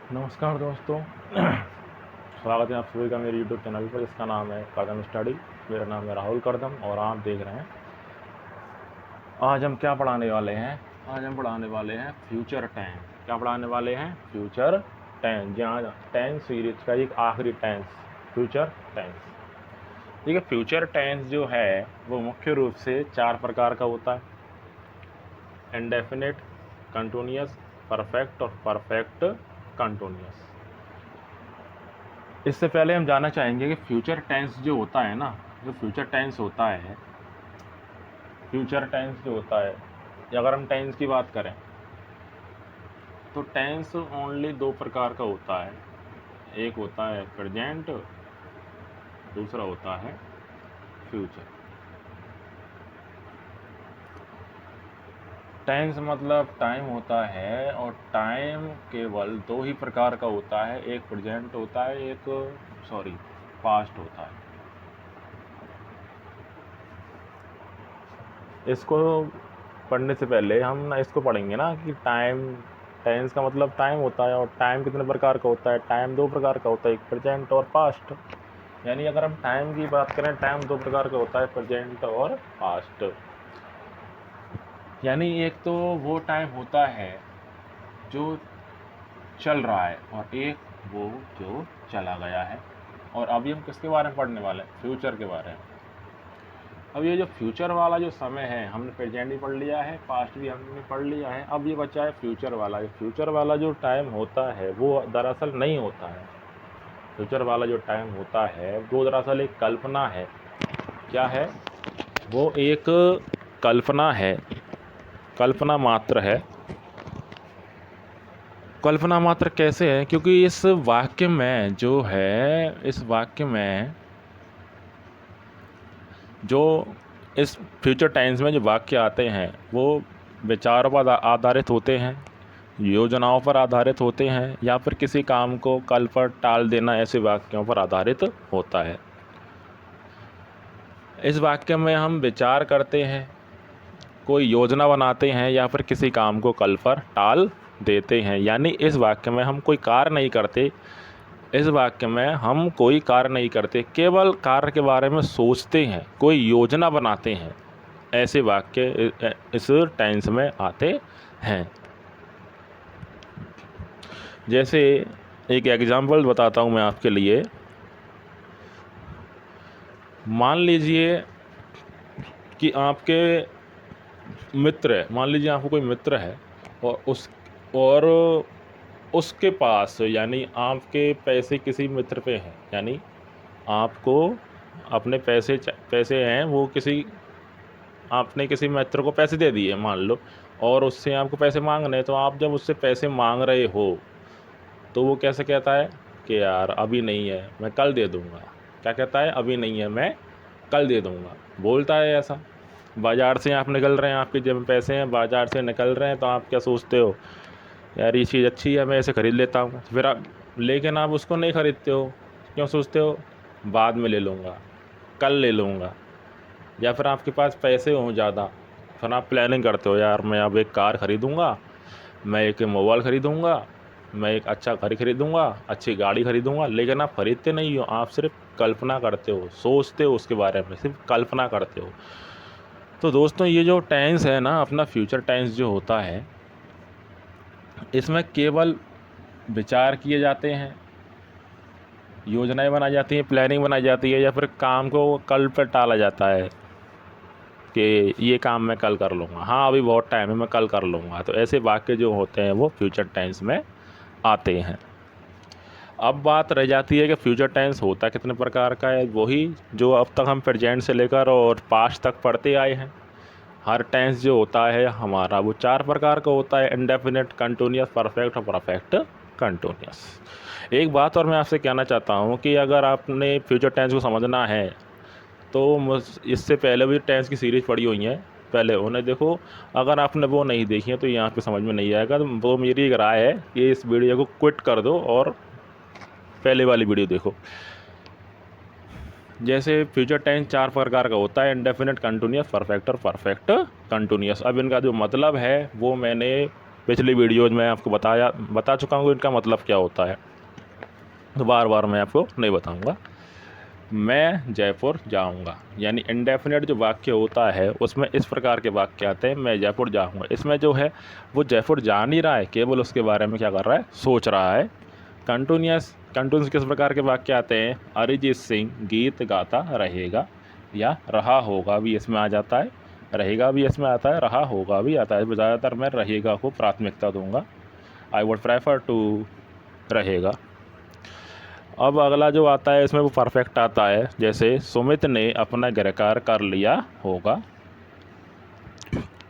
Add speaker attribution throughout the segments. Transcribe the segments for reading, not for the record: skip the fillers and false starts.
Speaker 1: नमस्कार दोस्तों। स्वागत है आप सभी का मेरे YouTube चैनल पर, जिसका नाम है कदम स्टडी। मेरा नाम है राहुल करदम और आप देख रहे हैं। आज हम क्या पढ़ाने वाले हैं? आज हम पढ़ाने वाले हैं फ्यूचर टेंस। क्या पढ़ाने वाले हैं? Future tense. जहाँ टेंस सीरीज का एक आखिरी टेंस, फ्यूचर टेंस। ठीक है। फ्यूचर टेंस जो है वो मुख्य रूप से 4 प्रकार का होता है: इंडेफिनिट, कंटिन्यूअस, परफेक्ट और परफेक्ट कंटिन्यूअस। इससे पहले हम जानना चाहेंगे कि फ्यूचर टेंस जो होता है ना, जो फ्यूचर टेंस होता है, फ्यूचर टेंस जो होता है, अगर हम टेंस की बात करें तो टेंस ओनली 2 प्रकार का होता है। एक होता है प्रेजेंट, दूसरा होता है फ्यूचर। टेंस मतलब टाइम होता है, और टाइम केवल 2 ही प्रकार का होता है। एक प्रेजेंट होता है, एक पास्ट होता है। इसको पढ़ने से पहले हम ना इसको पढ़ेंगे ना कि टेंस का मतलब टाइम होता है, और टाइम कितने प्रकार का होता है। टाइम 2 प्रकार का होता है, एक प्रेजेंट और पास्ट। यानी अगर हम टाइम की बात करें, टाइम 2 प्रकार का होता है, प्रेजेंट और पास्ट। यानी एक तो वो टाइम होता है जो चल रहा है, और एक वो जो चला गया है। और अभी हम किसके बारे में पढ़ने वाले हैं? फ्यूचर के बारे में। अब ये जो फ्यूचर वाला जो समय है, हमने प्रेजेंट भी पढ़ लिया है, पास्ट भी हमने पढ़ लिया है, अब ये बचा है फ्यूचर वाला। ये फ्यूचर वाला जो टाइम होता है वो दरअसल नहीं होता है। फ्यूचर वाला जो टाइम होता है वो दरअसल एक कल्पना है। क्या है वो? एक कल्पना है, कल्पना मात्र है। कल्पना मात्र कैसे है? क्योंकि इस वाक्य में जो है, इस वाक्य में जो इस फ्यूचर टेंस में जो वाक्य आते हैं वो विचारों पर आधारित होते हैं, योजनाओं पर आधारित होते हैं, या फिर किसी काम को कल पर टाल देना, ऐसे वाक्यों पर आधारित होता है। इस वाक्य में हम विचार करते हैं, कोई योजना बनाते हैं, या फिर किसी काम को कल पर टाल देते हैं। यानी इस वाक्य में हम कोई कार्य नहीं करते, इस वाक्य में हम कोई कार्य नहीं करते, केवल कार्य के बारे में सोचते हैं, कोई योजना बनाते हैं। ऐसे वाक्य इस टेंस में आते हैं। जैसे एक एग्जाम्पल बताता हूँ मैं आपके लिए। मान लीजिए कि आपके मित्र है, मान लीजिए आपको कोई मित्र है, और उसके पास, यानी आपके पैसे किसी मित्र पे हैं, यानी आपको अपने पैसे हैं, वो आपने किसी मित्र को पैसे दे दिए मान लो, और उससे आपको पैसे मांगने हैं। तो आप जब उससे पैसे मांग रहे हो तो वो कैसे कहता है कि यार अभी नहीं है, मैं कल दे दूँगा। क्या कहता है? अभी नहीं है, मैं कल दे दूँगा। बोलता है ऐसा। बाज़ार से आप निकल रहे हैं, आपकी जेब में पैसे हैं, बाज़ार से निकल रहे हैं, तो आप क्या सोचते हो? यार ये चीज़ अच्छी है, मैं इसे ख़रीद लेता हूँ। फिर लेकिन आप उसको नहीं ख़रीदते हो। क्यों सोचते हो? बाद में ले लूँगा, कल ले लूँगा। या फिर आपके पास पैसे हों ज़्यादा, फिर आप प्लानिंग करते हो, यार मैं अब एक कार ख़रीदूँगा, मैं एक मोबाइल ख़रीदूँगा, मैं एक अच्छा घर ख़रीदूँगा, अच्छी गाड़ी ख़रीदूँगा। लेकिन आप ख़रीदते नहीं हो, आप सिर्फ कल्पना करते हो, सोचते हो उसके बारे में, सिर्फ कल्पना करते हो। तो दोस्तों ये जो टेंस है ना, अपना फ्यूचर टेंस जो होता है, इसमें केवल विचार किए जाते हैं, योजनाएं बनाई जाती हैं, प्लानिंग बनाई जाती है, या फिर काम को कल पर टाला जाता है कि ये काम मैं कल कर लूँगा, हाँ अभी बहुत टाइम है, मैं कल कर लूँगा। तो ऐसे वाक्य जो होते हैं वो फ्यूचर टेंस में आते हैं। अब बात रह जाती है कि फ्यूचर टेंस होता कितने प्रकार का है। वही जो अब तक हम प्रेजेंट से लेकर और पास्ट तक पढ़ते आए हैं। हर टेंस जो होता है हमारा वो 4 प्रकार का होता है: इंडेफिनिट, कंटिन्यूअस, परफेक्ट और परफेक्ट कंटिन्यूअस। एक बात और मैं आपसे कहना चाहता हूँ कि अगर आपने फ्यूचर टेंस को समझना है तो इससे पहले भी टेंस की सीरीज़ पढ़ी हुई हैं, पहले उन्हें देखो। अगर आपने वो नहीं देखी है तो यहाँ पे समझ में नहीं आएगा। तो वो मेरी एक राय है कि इस वीडियो को क्विट कर दो और पहले वाली वीडियो देखो। जैसे फ्यूचर टेंस 4 प्रकार का होता है: इंडेफिनिट, कंटिन्यूअस, परफेक्ट और परफेक्ट कंटिन्यूअस। अब इनका जो मतलब है वो मैंने पिछली वीडियोज़ में आपको बता चुका हूँ इनका मतलब क्या होता है, तो बार बार मैं आपको नहीं बताऊँगा। मैं जयपुर जाऊंगा, यानी इंडेफिनिट जो वाक्य होता है उसमें इस प्रकार के वाक्य आते हैं, मैं जयपुर जाऊंगा। इसमें जो है वो जयपुर जा नहीं रहा है, केवल उसके बारे में क्या कर रहा है, सोच रहा है। कंटिन्यूस किस प्रकार के वाक्य आते हैं, अरिजीत सिंह गीत गाता रहेगा, या रहा होगा भी इसमें आ जाता है, रहेगा भी इसमें आता है, रहा होगा भी आता है। ज़्यादातर मैं रहेगा को प्राथमिकता दूंगा, आई वुड प्रेफर टू रहेगा। अब अगला जो आता है इसमें वो परफेक्ट आता है, जैसे सुमित ने अपना गृहकार्य कर लिया होगा।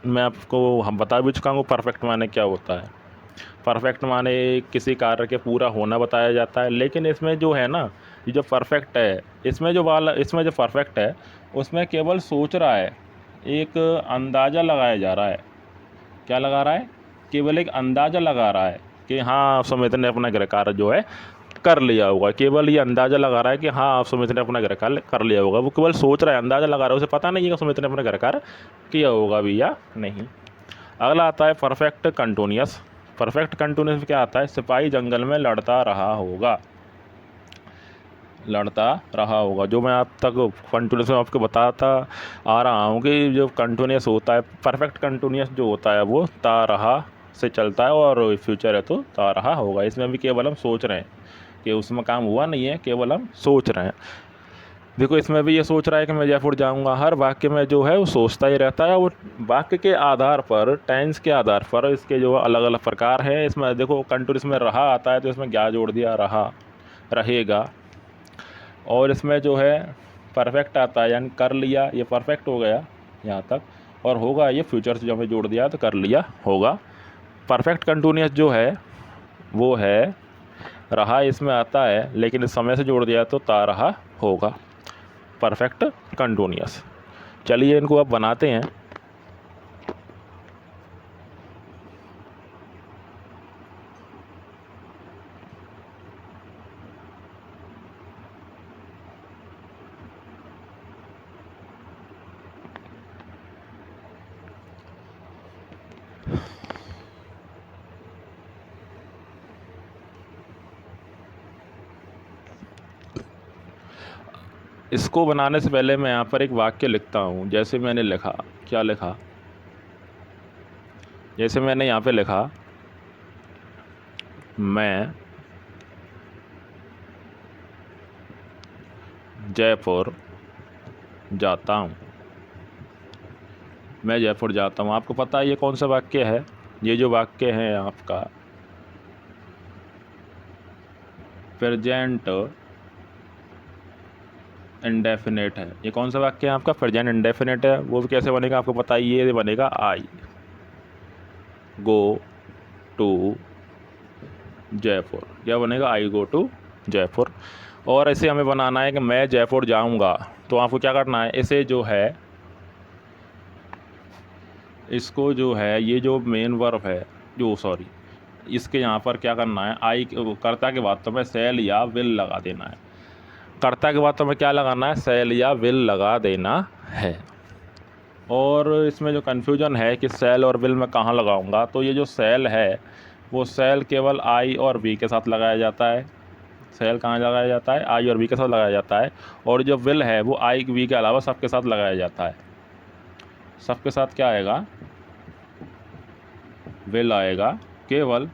Speaker 1: मैं आपको हम बता भी चुका हूँ परफेक्ट माने क्या होता है। परफेक्ट माने किसी कार्य के पूरा होना बताया जाता है, लेकिन इसमें जो है ना, ये जो परफेक्ट है, इसमें जो परफेक्ट है उसमें केवल सोच रहा है, एक अंदाज़ा लगाया जा रहा है। क्या लगा रहा है, केवल एक अंदाज़ा लगा रहा है कि हाँ सुमित ने अपना गृहकार्य जो है कर लिया होगा। केवल ये अंदाज़ा लगा रहा है कि हाँ सुमित ने अपना गृहकार्य कर लिया होगा, वो केवल सोच रहा है, अंदाज़ा लगा रहा है, उसे पता नहीं है कि सुमित ने अपना गृहकार्य किया होगा भी या नहीं। अगला आता है परफेक्ट कंटिन्यूअस। परफेक्ट कंटिन्यूअस क्या आता है, सिपाही जंगल में लड़ता रहा होगा, लड़ता रहा होगा। जो मैं आप तक कंटिन्यूस में आपको बताता आ रहा हूँ कि जो कंटिन्यूस होता है, परफेक्ट कंटिन्यूस जो होता है वो ता रहा से चलता है, और फ्यूचर है तो ता रहा होगा। इसमें भी केवल हम सोच रहे हैं कि उसमें काम हुआ नहीं है, केवल हम सोच रहे हैं। देखो इसमें भी ये सोच रहा है कि मैं जयपुर जाऊंगा, हर वाक्य में जो है वो सोचता ही रहता है। वो वाक्य के आधार पर, टेंस के आधार पर इसके जो अलग अलग प्रकार है। इसमें देखो कंटिन्यूस में रहा आता है तो इसमें क्या जोड़ दिया, रहा, रहेगा। और इसमें जो है परफेक्ट आता है, यानी कर लिया, ये परफेक्ट हो गया यहाँ तक, और होगा ये फ्यूचर से जो हमें जोड़ दिया तो कर लिया होगा। परफेक्ट कंटिन्यूअस जो है वो है रहा, इसमें आता है लेकिन इस समय से जोड़ दिया तो ता रहा होगा, परफेक्ट कंटिन्यूअस। चलिए इनको अब बनाते हैं। इसको बनाने से पहले मैं यहाँ पर एक वाक्य लिखता हूँ। जैसे मैंने लिखा, क्या लिखा, जैसे मैंने यहाँ पे लिखा, मैं जयपुर जाता हूँ, मैं जयपुर जाता हूँ। आपको पता है ये कौन सा वाक्य है, ये जो वाक्य है आपका प्रेजेंट इंडेफिनेट है। ये कौन सा वाक्य है आपका, प्रेजेंट इंडेफिनेट है। वो भी कैसे बनेगा आपको पता है, ये बनेगा आई गो टू जयपुर। क्या बनेगा, आई गो टू जयपुर। और ऐसे हमें बनाना है कि मैं जयपुर जाऊंगा, तो आपको क्या करना है, इसे जो है, इसको जो है, ये जो मेन वर्ब है, जो सॉरी, इसके यहाँ पर क्या करना है, आई कर्ता के बाद तो में सेल या विल लगा देना है। कर्ता के बाद तो में क्या लगाना है, सेल या विल लगा देना है। और इसमें जो कन्फ्यूजन है कि सेल और विल में कहाँ लगाऊंगा, तो ये जो सेल है वो सेल केवल आई और बी के साथ लगाया जाता है। सेल कहाँ लगाया जाता है, आई और बी के साथ लगाया जाता है। और जो विल है वो आई बी के अलावा सबके साथ लगाया जाता है। सबके साथ क्या आएगा, विल आएगा, केवल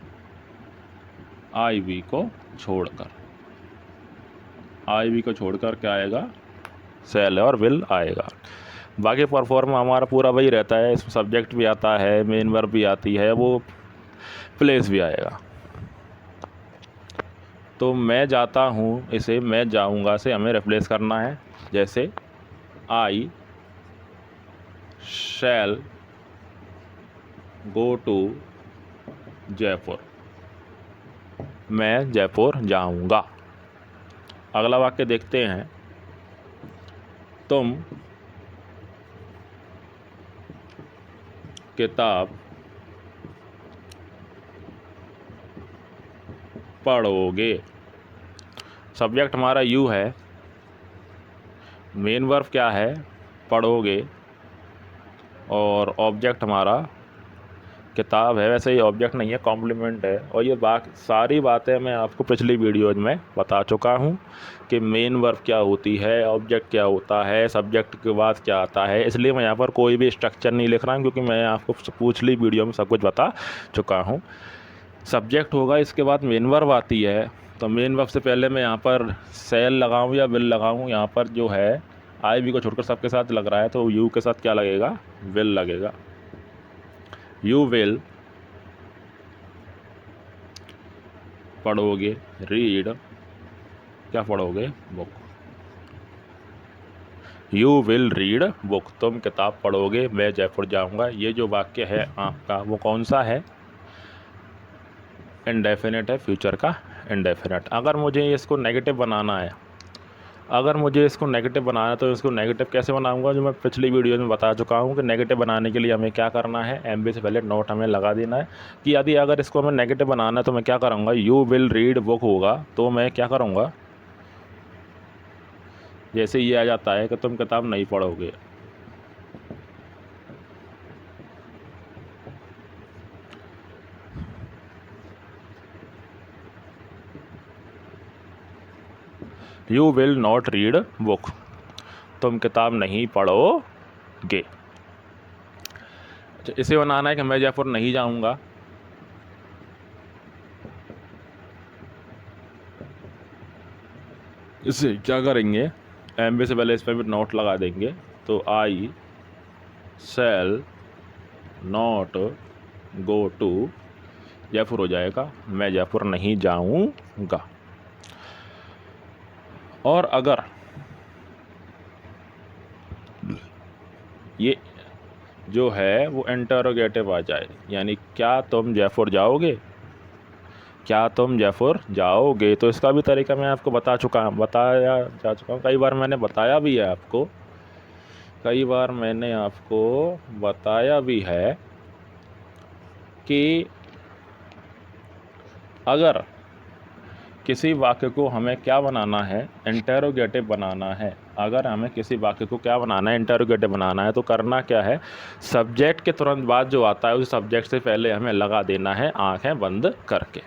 Speaker 1: आई बी को छोड़कर, आई बी को छोड़कर क्या आएगा, सेल और विल आएगा। बाकी परफॉर्म हमारा पूरा वही रहता है, इसमें सब्जेक्ट भी आता है, मेन वर्ब भी आती है, वो प्लेस भी आएगा। तो मैं जाता हूँ, इसे मैं जाऊँगा से हमें रिप्लेस करना है। जैसे आई शैल गो टू जयपुर, मैं जयपुर जाऊँगा। अगला वाक्य देखते हैं, तुम किताब पढ़ोगे। सब्जेक्ट हमारा यू है, मेन वर्ब क्या है, पढ़ोगे, और ऑब्जेक्ट हमारा किताब है, वैसे ये ऑब्जेक्ट नहीं है, कॉम्प्लीमेंट है। और ये सारी बातें मैं आपको पिछली वीडियोज में बता चुका हूँ कि मेन वर्ब क्या होती है, ऑब्जेक्ट क्या होता है, सब्जेक्ट के बाद क्या आता है। इसलिए मैं यहाँ पर कोई भी स्ट्रक्चर नहीं लिख रहा हूँ, क्योंकि मैं आपको पिछली वीडियो में सब कुछ बता चुका हूँ। सब्जेक्ट होगा, इसके बाद मेन वर्ब आती है। तो मेन वर्ब से पहले मैं यहाँ पर सेल लगाऊँ या विल लगाऊँ, यहाँ पर जो है आई वी को छोड़कर सबके साथ लग रहा है, तो यू के साथ क्या लगेगा, विल लगेगा। यू विल पढ़ोगे, रीड क्या पढ़ोगे, book. You will read book, तुम किताब पढ़ोगे, मैं जयपुर जाऊंगा। ये जो वाक्य है आपका वो कौन सा है, इंडेफिनिट है, फ्यूचर का इंडेफिनिट। अगर मुझे इसको नेगेटिव बनाना है, तो इसको नेगेटिव कैसे बनाऊंगा, जो मैं पिछली वीडियो में बता चुका हूँ कि नेगेटिव बनाने के लिए हमें क्या करना है, एमबी से पहले नोट हमें लगा देना है कि यदि अगर इसको हमें नेगेटिव बनाना है तो मैं क्या करूँगा, यू विल रीड बुक होगा तो मैं क्या करूँगा, जैसे ये आ जाता है कि तुम किताब नहीं पढ़ोगे, you will not read book, तुम किताब नहीं पढ़ोगे। अच्छा, इसे बनाना है कि मैं जयपुर नहीं जाऊंगा, इसे क्या करेंगे, एमबी से पहले इस पर भी नोट लगा देंगे, तो I shall not go to Jaipur हो जाएगा, मैं जयपुर नहीं जाऊंगा। और अगर ये जो है वो इंटरोगेटिव आ जाए, यानी क्या तुम जयपुर जाओगे, क्या तुम जयपुर जाओगे, तो इसका भी तरीका मैं आपको बताया जा चुका हूँ, कई बार मैंने बताया भी है आपको, कि अगर किसी वाक्य को हमें क्या बनाना है, इंटरोगेटिव बनाना है। अगर हमें किसी वाक्य को क्या बनाना है, इंटरोगेटिव बनाना है, तो करना क्या है, सब्जेक्ट के तुरंत बाद जो आता है उस सब्जेक्ट से पहले हमें लगा देना है आंखें बंद करके।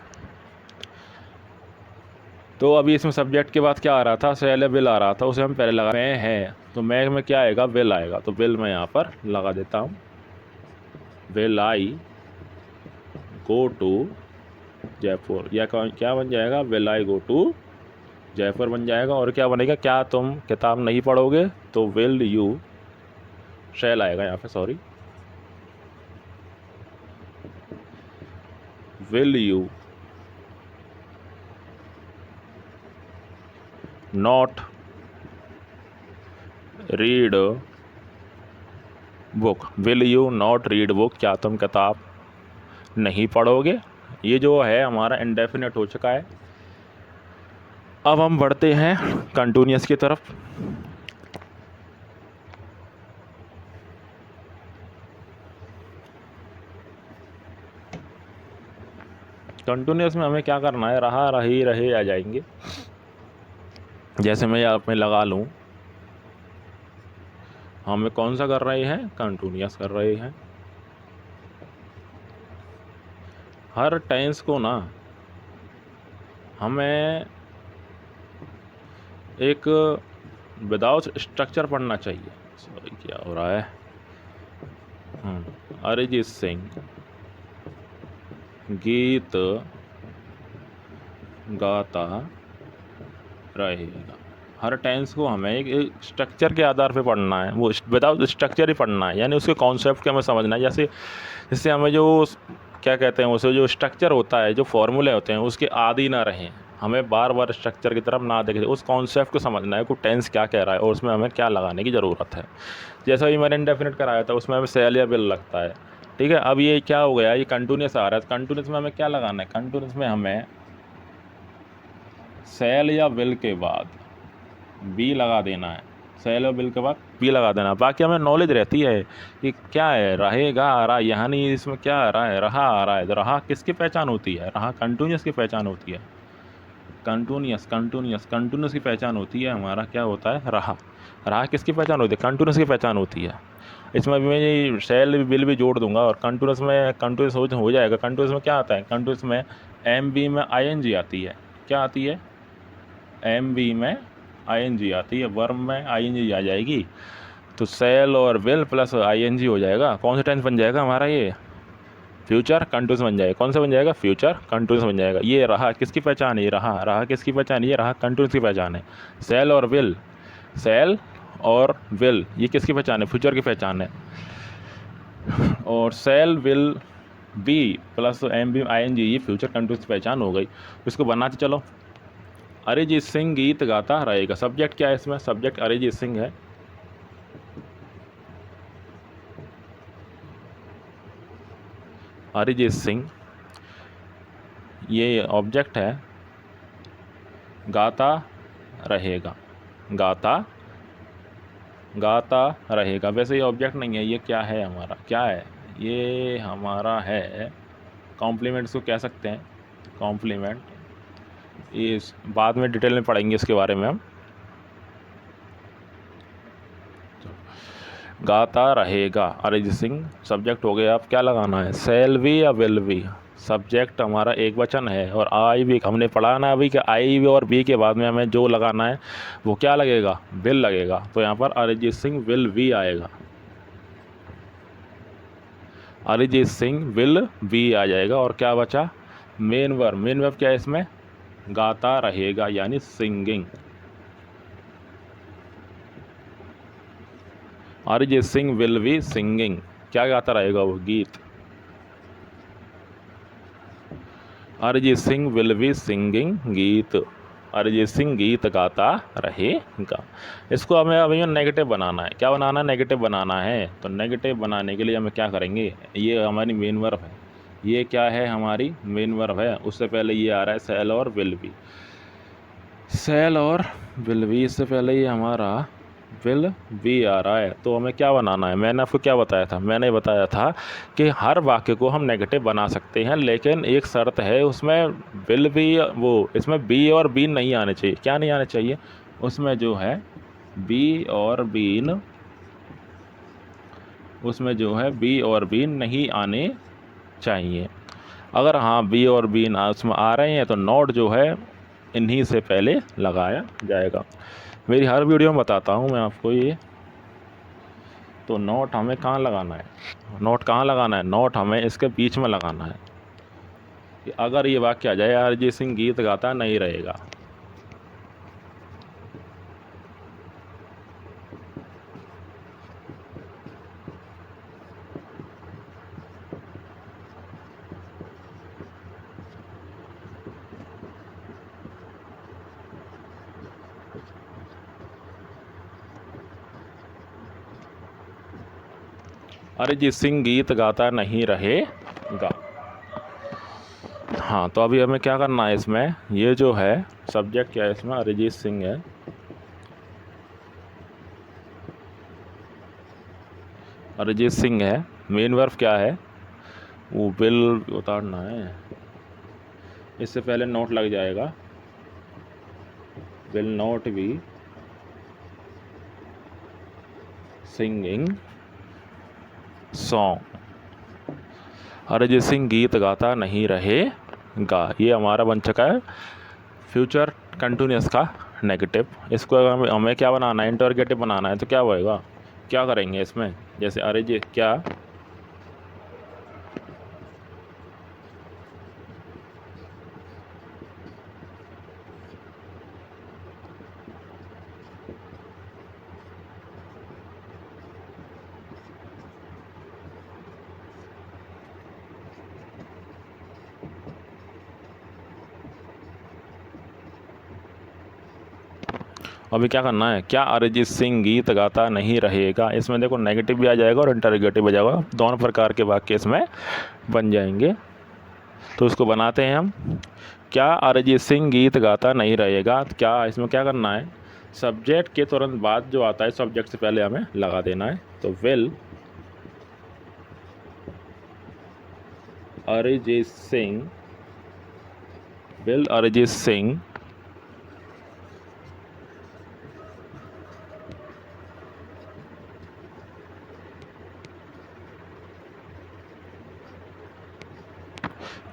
Speaker 1: तो अभी इसमें सब्जेक्ट के बाद क्या आ रहा था, सेल या विल आ रहा था, उसे हम पहले लगा, मैं है तो मैं में क्या आएगा, विल आएगा, तो विल मैं यहाँ पर लगा देता हूँ, will I go to Jaipur, या क्या बन जाएगा, will I go to Jaipur बन जाएगा। और क्या बनेगा, क्या तुम किताब नहीं पढ़ोगे, तो विल यू शैल आएगा यहाँ पे, sorry, will you not read book, will you not read book, क्या तुम किताब नहीं पढ़ोगे। ये जो है हमारा इंडेफिनिट हो चुका है। अब हम बढ़ते हैं कंटिन्यूअस की तरफ। कंटिन्यूअस में हमें क्या करना है, रहा, रही, रहे आ जाएंगे। जैसे मैं यहाँ में लगा लूँ, हमें कौन सा कर रहे हैं, कंटिन्यूअस कर रहे हैं। हर टेंस को ना हमें एक विदाउट स्ट्रक्चर पढ़ना चाहिए। सॉरी, क्या हो रहा है, अरिजीत सिंह गीत गाता रहेगा। हर टेंस को हमें एक स्ट्रक्चर के आधार पे पढ़ना है, वो विदाउट स्ट्रक्चर ही पढ़ना है, यानी उसके कॉन्सेप्ट को हमें समझना है। जैसे हमें जो क्या कहते हैं, उसे जो स्ट्रक्चर होता है, जो फॉर्मूले होते हैं, उसके आदि ना रहें, हमें बार बार स्ट्रक्चर की तरफ ना देखें, उस कॉन्सेप्ट को समझना है कि टेंस क्या कह रहा है और उसमें हमें क्या लगाने की ज़रूरत है। जैसा भी मैंने इंडेफिनिट कराया था, उसमें हमें सेल या विल लगता है, ठीक है। अब ये क्या हो गया, ये कंटिन्यूअस आ रहा है, कंटिन्यूअस में हमें क्या लगाना है, कंटिन्यूअस में हमें सेल या विल के बाद बी लगा देना है, सेल और विल के बाद बी लगा देना। बाकी हमें नॉलेज रहती है कि क्या है, रहेगा आ रहा है, यहाँ नहीं, इसमें क्या आ रहा है, रहा आ रहा है। तो रहा किसकी पहचान होती है, रहा कंटिन्यूअस की पहचान होती है, कंटिन्यूअस की पहचान होती है हमारा क्या होता है, रहा। रहा किसकी पहचान होती है, कंटिन्यूअस की पहचान होती है। इसमें भी मैं शैल विल भी जोड़ दूंगा। और कंटिन्यूस में कंटिन्यूस हो जाएगा। कंटिन्यूस में क्या आता है? कंटिन्यूस में एम बी में आईएनजी आती है। क्या आती है? एम बी में आईएनजी आती है। वर्ब में आईएनजी आ जाएगी तो शैल और विल प्लस आईएनजी हो जाएगा। कौन सा टेंस बन जाएगा हमारा? ये फ्यूचर कंटिन्यूस बन जाएगा। कौन सा बन जाएगा? फ्यूचर कंटिन्यूस बन जाएगा। ये रहा किसकी पहचान है? ये रहा किसकी पहचान? ये रहा कंटिन्यूस की पहचान है। शैल और विल, शैल और विल ये किसकी पहचान है? फ्यूचर की पहचान है। और shall will be plus M B I N G ये फ्यूचर कंटिन्यूस की पहचान हो गई। इसको बनाते चलो। अरिजीत सिंह गीत गाता रहेगा। सब्जेक्ट क्या है इसमें? सब्जेक्ट अरिजीत सिंह है। अरिजीत सिंह ये ऑब्जेक्ट है। गाता रहेगा, गाता गाता रहेगा। वैसे ये ऑब्जेक्ट नहीं है, ये क्या है हमारा? क्या है ये? हमारा है कॉम्प्लीमेंट, इसको कह सकते हैं कॉम्प्लीमेंट। इस बाद में डिटेल में पढ़ेंगे इसके बारे में हम। गाता रहेगा अरिजीत सिंह सब्जेक्ट हो गया। अब क्या लगाना है? शैल बी या विल बी? सब्जेक्ट हमारा एक वचन है और आई भी हमने पढ़ा ना अभी कि आई भी और बी के बाद में हमें जो लगाना है वो क्या लगेगा? विल लगेगा। तो यहाँ पर अरिजीत सिंह विल बी आएगा। अरिजीत सिंह विल बी आ जाएगा। और क्या बचा? Main verb. मेन वर्ब क्या है इसमें? गाता रहेगा यानी singing. Arijit Singh will be singing. क्या गाता रहेगा वो? गीत। Arijit Singh will be singing गीत। अरिजीत सिंह गीत गाता रहेगा। इसको हमें अभी नेगेटिव बनाना है। क्या बनाना है? नेगेटिव बनाना है। तो नेगेटिव बनाने के लिए हमें क्या करेंगे? ये हमारी मेन वर्ब है। ये क्या है? हमारी मेन वर्ब है। उससे पहले ये आ रहा है शैल और विल बी। शैल और विल बी इससे पहले ये हमारा विल बी आ रहा है। तो हमें क्या बनाना है? मैंने आपको क्या बताया था? मैंने बताया था कि हर वाक्य को हम नेगेटिव बना सकते हैं, लेकिन एक शर्त है उसमें। विल बी वो इसमें बी और बीन नहीं आने चाहिए। क्या नहीं आने चाहिए? उसमें जो है बी और बीन, उसमें जो है बी और बीन नहीं आने चाहिए। अगर हाँ बी और बीन उसमें आ रहे हैं तो नॉट जो है इन्हीं से पहले लगाया जाएगा। मेरी हर वीडियो में बताता हूँ मैं आपको ये। तो नोट हमें कहाँ लगाना है? नोट कहाँ लगाना है? नोट हमें इसके बीच में लगाना है कि अगर ये वाक्य आ जाए अरिजीत सिंह गीत गाता नहीं रहेगा। अरिजीत सिंह गीत गाता नहीं रहेगा। हाँ तो अभी हमें क्या करना है इसमें? ये जो है सब्जेक्ट क्या है इसमें? अरिजीत सिंह है। अरिजीत सिंह है। मेन वर्ब क्या है? वो विल उतारना है। इससे पहले नोट लग जाएगा। Will not be singing song. Arijit Singh गीत गाता नहीं रहेगा। ये हमारा बन चुका है फ्यूचर कंटिन्यूस का नेगेटिव। इसको हमें क्या बनाना है? इंटरोगेटिव बनाना है। तो क्या होएगा? क्या करेंगे इसमें? जैसे अरिजीत क्या अभी क्या करना है? क्या अरिजीत सिंह गीत गाता नहीं रहेगा? इसमें देखो नेगेटिव भी आ जाएगा और इंटरोगेटिव भी आ जाएगा। दोनों प्रकार के वाक्य इसमें बन जाएंगे। तो इसको बनाते हैं हम। क्या अरिजीत सिंह गीत गाता नहीं रहेगा? तो क्या इसमें क्या करना है? सब्जेक्ट के तुरंत बाद जो आता है सब्जेक्ट से पहले हमें लगा देना है। तो will Arijit Singh, will Arijit Singh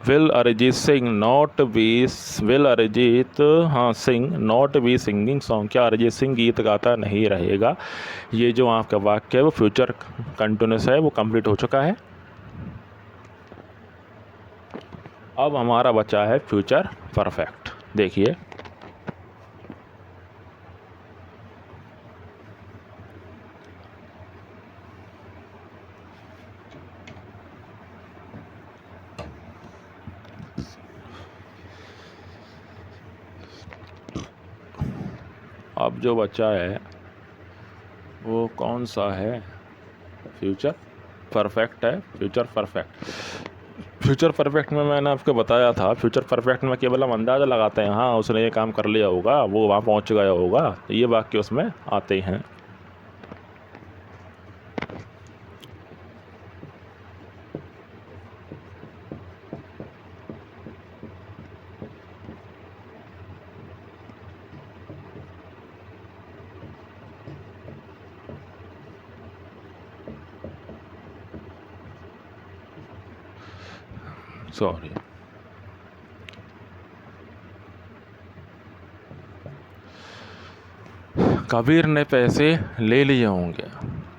Speaker 1: will Arijit Singh not be will Arijit हाँ Singh not be singing song, क्या अरिजीत सिंह गीत गाता नहीं रहेगा। ये जो आपका वाक्य है वो फ्यूचर कंटिन्यूस है, वो कंप्लीट हो चुका है। अब हमारा बचा है फ्यूचर परफेक्ट। देखिए अब जो बचा है वो कौन सा है, फ्यूचर परफेक्ट है। फ्यूचर परफेक्ट, फ्यूचर परफेक्ट में मैंने आपको बताया था, फ्यूचर परफेक्ट में केवल हम अंदाज़ा लगाते हैं, हाँ उसने ये काम कर लिया होगा, वो वहाँ पहुँच गया होगा, ये वाक्य उसमें आते हैं। सॉरी, कबीर ने पैसे ले लिए होंगे,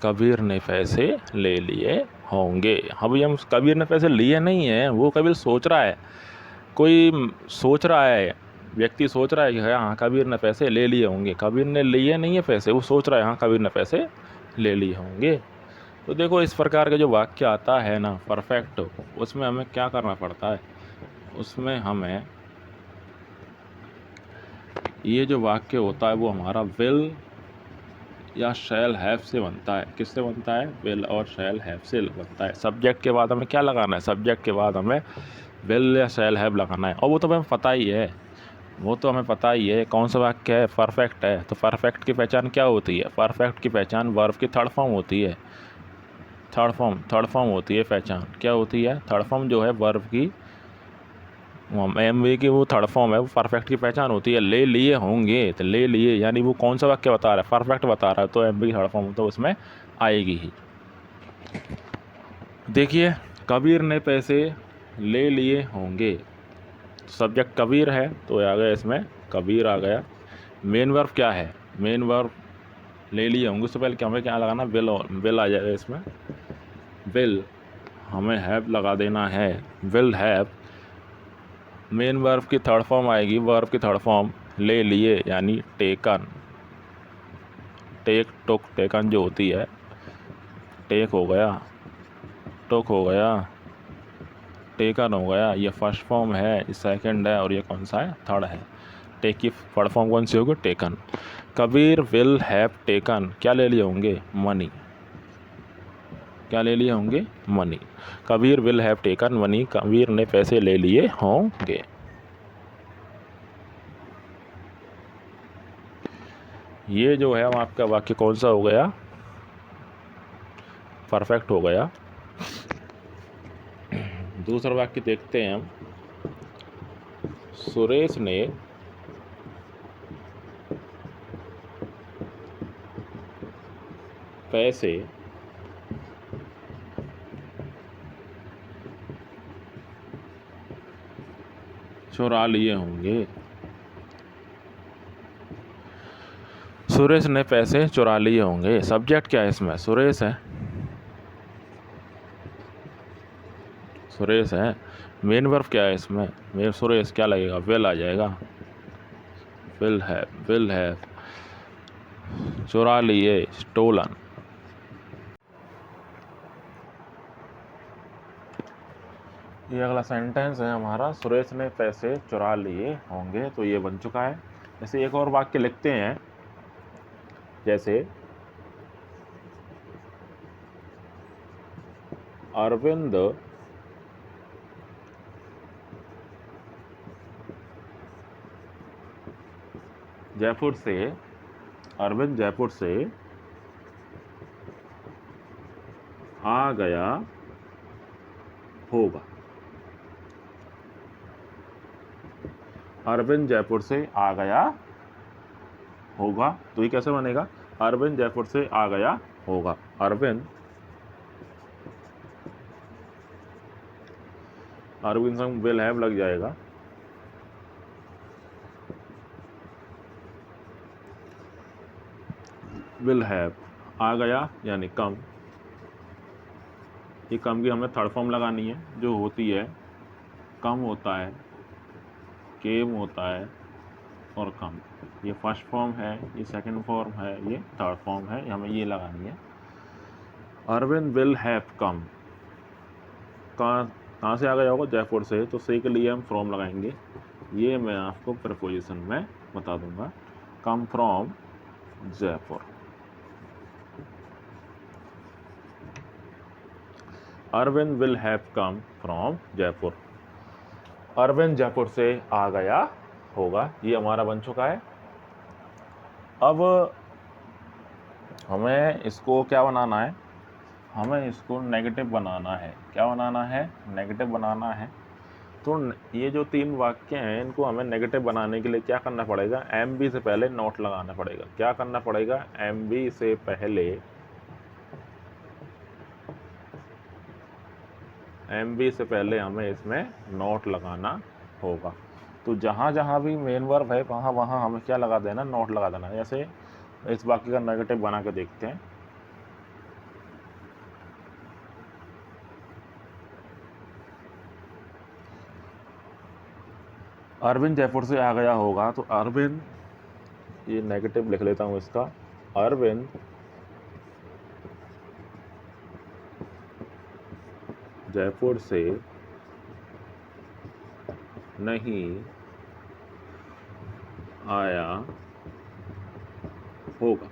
Speaker 1: कबीर ने पैसे ले लिए होंगे। अभी हम कबीर ने पैसे लिए नहीं हैं, वो कबीर सोच रहा है, कोई सोच रहा है, व्यक्ति सोच रहा है कि हाँ कबीर ने पैसे ले लिए होंगे। कबीर ने लिए नहीं है पैसे, वो सोच रहा है हाँ कबीर ने पैसे ले लिए होंगे। तो देखो इस प्रकार का जो वाक्य आता है ना परफेक्ट, उसमें हमें क्या करना पड़ता है, उसमें हमें ये जो वाक्य होता है वो हमारा विल या शैल हैव से बनता है। किससे बनता है, विल और शैल हैव से बनता है। सब्जेक्ट के बाद हमें क्या लगाना है, सब्जेक्ट के बाद हमें विल या शैल हैव लगाना है। और वो तो हमें पता ही है, वो तो हमें पता ही है कौन सा वाक्य है, परफेक्ट है। तो परफेक्ट की पहचान क्या होती है, परफेक्ट की पहचान वर्ब की थर्ड फॉर्म होती है। थर्ड फॉर्म होती है पहचान, क्या होती है, थर्ड फॉर्म जो है वर्ब की, एम वी की वो थर्ड फॉर्म है, वो परफेक्ट की पहचान होती है। ले लिए होंगे, तो ले लिए यानी वो कौन सा वाक्य बता रहा है, परफेक्ट बता रहा है, तो एम वी की थर्ड फॉर्म तो उसमें आएगी ही। देखिए कबीर ने पैसे ले लिए होंगे, सब्जेक्ट कबीर है तो आ गया इसमें कबीर आ गया। मेन वर्ब क्या है, मेन वर्ब ले लिए होंगे, उससे पहले क्या हमें क्या लगाना, विल, और विल आ जाएगा इसमें। विल हमें हैव लगा देना है, विल हैव। मेन वर्ब की थर्ड फॉर्म आएगी, वर्ब की थर्ड फॉर्म ले लिए यानी टेकन, टेक टुक टेकन जो होती है, टेक हो गया, टुक हो गया, टेकन हो गया, ये फर्स्ट फॉर्म है, ये सेकंड है, और ये कौन सा है, थर्ड है। टेक की थर्ड फॉर्म कौन सी होगी, taken. Kabir will have taken, क्या ले लिए होंगे, मनी, क्या ले लिए होंगे, money. Kabir will have taken money, Kabir ने पैसे ले लिए होंगे। ये जो है आपका वाक्य कौन सा हो गया, परफेक्ट हो गया। दूसरा वाक्य देखते हैं हम। सुरेश ने पैसे चुरा लिए होंगे, सुरेश ने पैसे चुरा लिए होंगे। सब्जेक्ट क्या है इसमें, सुरेश है, सुरेश है। मेन वर्ब क्या है इसमें, मेन सुरेश क्या लगेगा, विल आ जाएगा, विल है, चुरा लिए, स्टोलन। ये अगला सेंटेंस है हमारा, सुरेश ने पैसे चुरा लिए होंगे, तो ये बन चुका है। जैसे एक और वाक्य लिखते हैं, जैसे अरविंद जयपुर से, अरविंद जयपुर से आ गया होगा, अरविंद जयपुर से आ गया होगा, तो ये कैसे बनेगा, अरविंद जयपुर से आ गया होगा। अरविंद अरविंद संग विल हैव लग जाएगा, विल हैव आ गया यानी कम। ये कम की हमें थर्ड फॉर्म लगानी है, जो होती है कम होता है, केम होता है और कम। ये फर्स्ट फॉर्म है, ये सेकंड फॉर्म है, ये थर्ड फॉर्म है, हमें ये लगानी है। अरविंद विल हैव कम कहाँ से आ गया होगा, जयपुर से, तो से के लिए हम फ्रॉम लगाएंगे। ये मैं आपको प्रपोजिशन में बता दूंगा, come from Jaipur. Arvind will have come from Jaipur, Arvind Jaipur से आ गया होगा, ये हमारा बन चुका है। अब हमें इसको क्या बनाना है, हमें इसको नेगेटिव बनाना है। क्या बनाना है, नेगेटिव बनाना है। तो ये जो 3 वाक्य हैं, इनको हमें नेगेटिव बनाने के लिए क्या करना पड़ेगा, एम बी से पहले नोट लगाना पड़ेगा। क्या करना पड़ेगा, एम बी से पहले, एम बी से पहले हमें इसमें नोट लगाना होगा। तो जहाँ जहाँ भी मेन वर्ब है वहाँ वहाँ हमें क्या लगा देना, नोट लगा देना। जैसे इस वाक्य का नेगेटिव बना के देखते हैं। अरविंद जयपुर से आ गया होगा, तो अरविंद, ये नेगेटिव लिख लेता हूँ इसका, अरविंद जयपुर से नहीं आया होगा,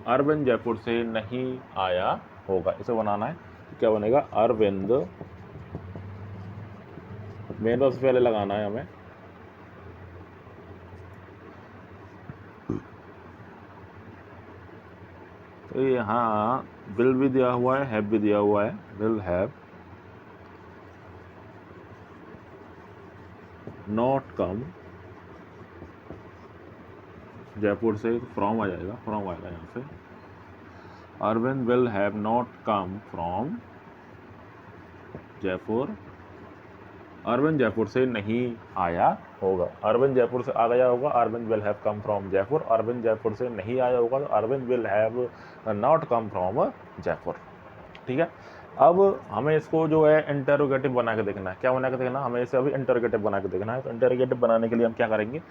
Speaker 1: अरविंद जयपुर से नहीं आया होगा, इसे बनाना है। क्या बनेगा, अरविंद, मेन वर्ब से पहले लगाना है हमें, तो यहाँ विल भी दिया हुआ है, हैव भी दिया हुआ है, will have not come Jaipur से, फ्रॉम आ जाएगा, फ्रॉम आएगा यहाँ से। Arvind will have not come from Jaipur, Arvind Jaipur से नहीं आया होगा। अरविंद जयपुर से आ गया होगा, Arvind will have come from Jaipur. Arvind Jaipur से नहीं आया होगा, तो Arvind will have not come from Jaipur. ठीक है। अब हमें इसको जो है इंटरोगेटिव बना के देखना है। क्या बना के देखना, हमें इसे अभी इंटरोगेटिव बना के देखना है। तो इंटरोगेटिव बनाने के लिए हम क्या करेंगे,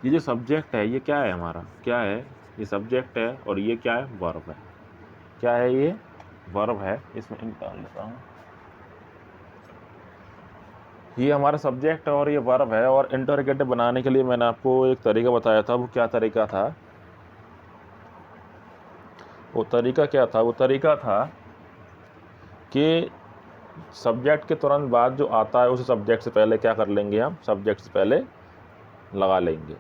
Speaker 1: ये जो सब्जेक्ट है ये क्या है हमारा, क्या है, ये सब्जेक्ट है और ये क्या है, वर्ब है। क्या है, ये वर्ब है। इसमें निकाल लेता हूँ, ये हमारा सब्जेक्ट है और ये वर्ब है। और इंटरोगेटिव बनाने के लिए मैंने आपको एक तरीका बताया था, वो क्या तरीका था, वो तरीका क्या था, वो तरीका था कि सब्जेक्ट के तुरंत बाद जो आता है उसे सब्जेक्ट से पहले क्या कर लेंगे, हम सब्जेक्ट से पहले लगा लेंगे।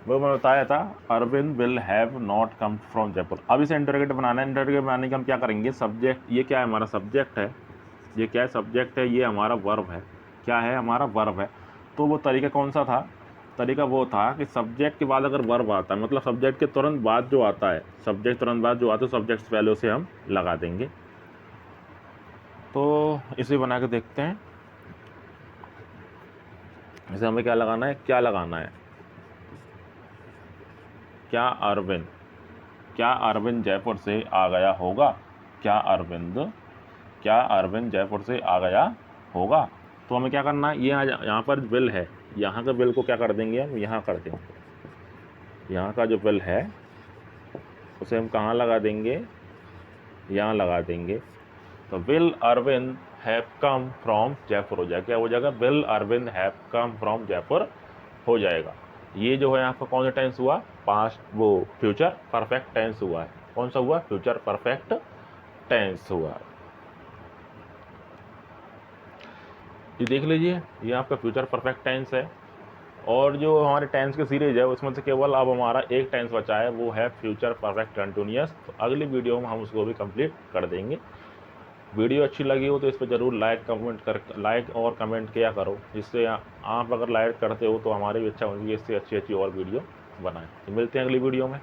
Speaker 1: वो मैं बताया था, Arvind will have not come from Jaipur. अब इसे इंटरोगेटिव बनाना है। इंटरोगेटिव बनाने के हम क्या करेंगे, सब्जेक्ट, ये क्या है हमारा सब्जेक्ट है, ये क्या है सब्जेक्ट है, ये हमारा वर्ब है। क्या है, हमारा वर्ब है। तो वो तरीका कौन सा था, तरीका वो था कि सब्जेक्ट के बाद अगर वर्ब आता है, मतलब सब्जेक्ट के तुरंत बाद जो आता है, सब्जेक्ट तुरंत बाद जो आता है, सब्जेक्ट से पहले उसे हम लगा देंगे। तो इसे बना के देखते हैं। इसे हमें क्या लगाना है, क्या लगाना है, क्या अरविंद, क्या अरविंद जयपुर से आ गया होगा, क्या अरविंद जयपुर से आ गया होगा। तो हमें क्या करना है, ये यहाँ पर विल है, यहाँ का विल को क्या कर देंगे, हम यहाँ कर देंगे। यहाँ का जो विल है उसे हम कहाँ लगा देंगे, यहाँ लगा देंगे। तो will Arvind have come from Jaipur हो जाएगा, क्या हो जाएगा, will Arvind have come from Jaipur हो जाएगा। ये जो है आपका कौन सा टेंस हुआ, पास्ट वो फ्यूचर परफेक्ट टेंस हुआ है। कौन सा हुआ, फ्यूचर परफेक्ट टेंस हुआ। ये देख लीजिए, ये आपका फ्यूचर परफेक्ट टेंस है। और जो हमारे टेंस की सीरीज है उसमें से केवल अब हमारा एक टेंस बचा है, वो है फ्यूचर परफेक्ट कंटिन्यूअस। तो अगली वीडियो में हम उसको भी कंप्लीट कर देंगे। वीडियो अच्छी लगी हो तो इस पर ज़रूर लाइक और कमेंट किया करो, जिससे आप अगर लाइक करते हो तो हमारी भी इच्छा होगी इससे अच्छी अच्छी और वीडियो बनाएं। तो मिलते हैं अगली वीडियो में।